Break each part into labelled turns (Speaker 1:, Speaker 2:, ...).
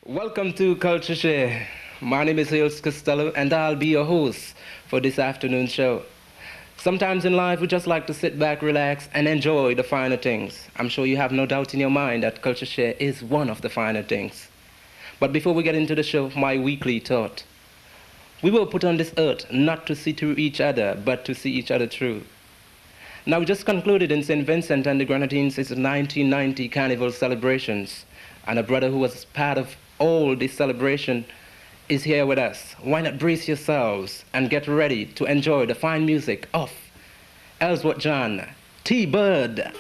Speaker 1: Welcome to CultureShare. My name is Costello, and I'll be your host for this afternoon show. Sometimes in life, we just like to sit back, relax, and enjoy the finer things. I'm sure you have no doubt in your mind that CultureShare is one of the finer things. But before we get into the show, my weekly thought. We were put on this earth not to see through each other, but to see each other through. Now, we just concluded in St. Vincent and the Grenadines' 1990 Carnival celebrations, and a brother who was part of all this celebration is here with us. Why not brace yourselves and get ready to enjoy the fine music of Ellsworth John, T-Bird.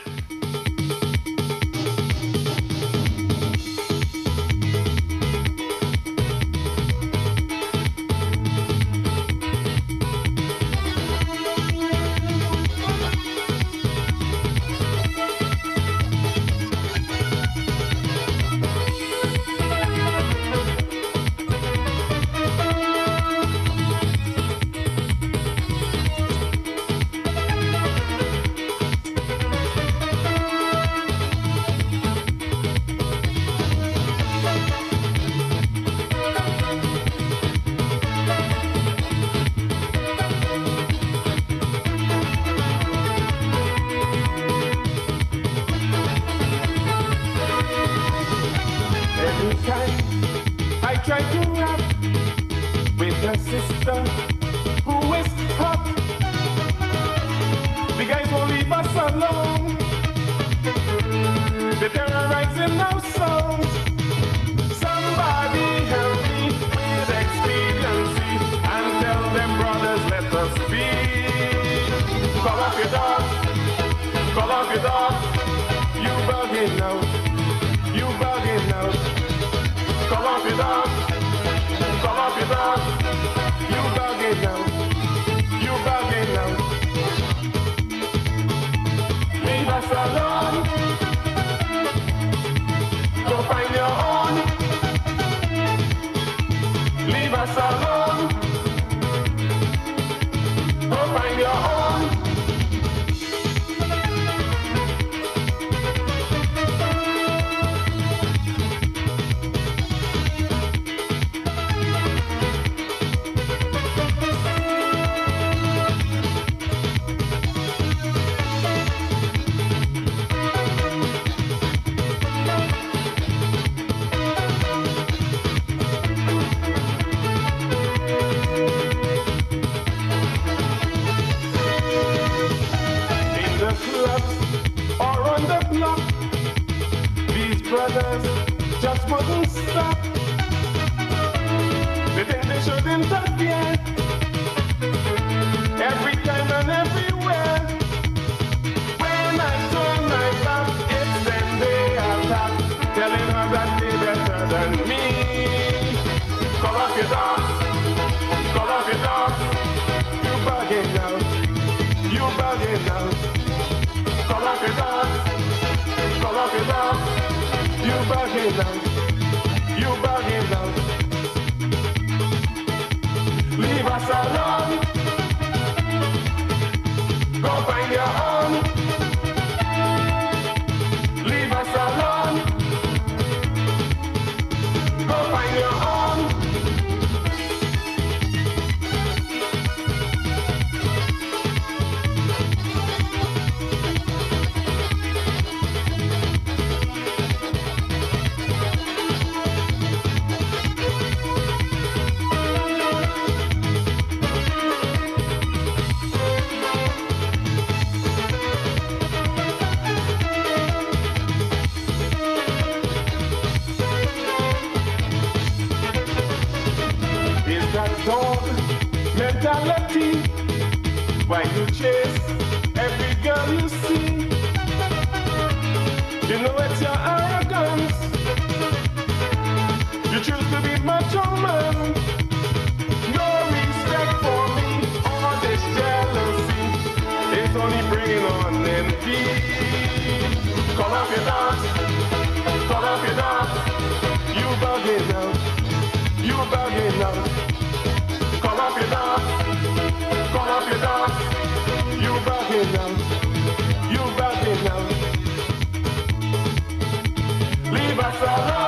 Speaker 2: Leave us alone.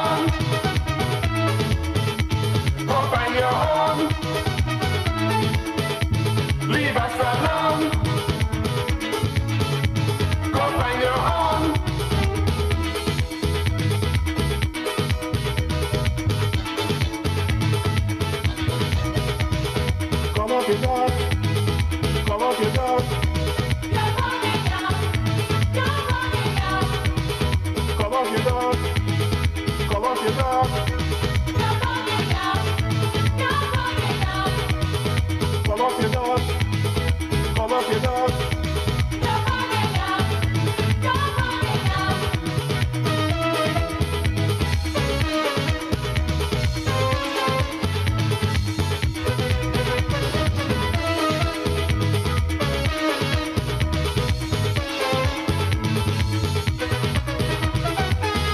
Speaker 2: off your dog. Come off your dog. Come off your dog. Come off your dog. Come off your dog. Come off your dog.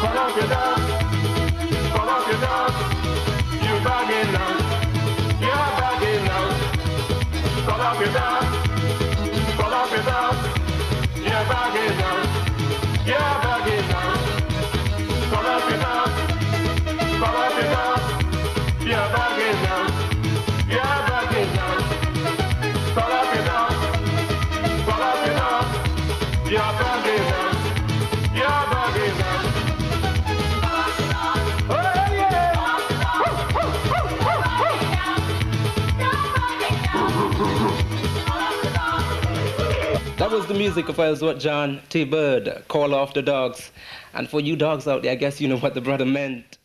Speaker 2: Come off your dog. Come off your dog. You bugging now. You're bugging now. Come off your dog. Come off your dog. You're bugging now. You're bugging now. Come off your dog. Come off your dog. You're bugging now. You're bugging now. Come off your dog. Come off your dog. You're bugging now. You're bugging now.
Speaker 1: That was the music of Ellsworth John T. Bird, Call Off the Dogs. And for you dogs out there, I guess you know what the brother meant.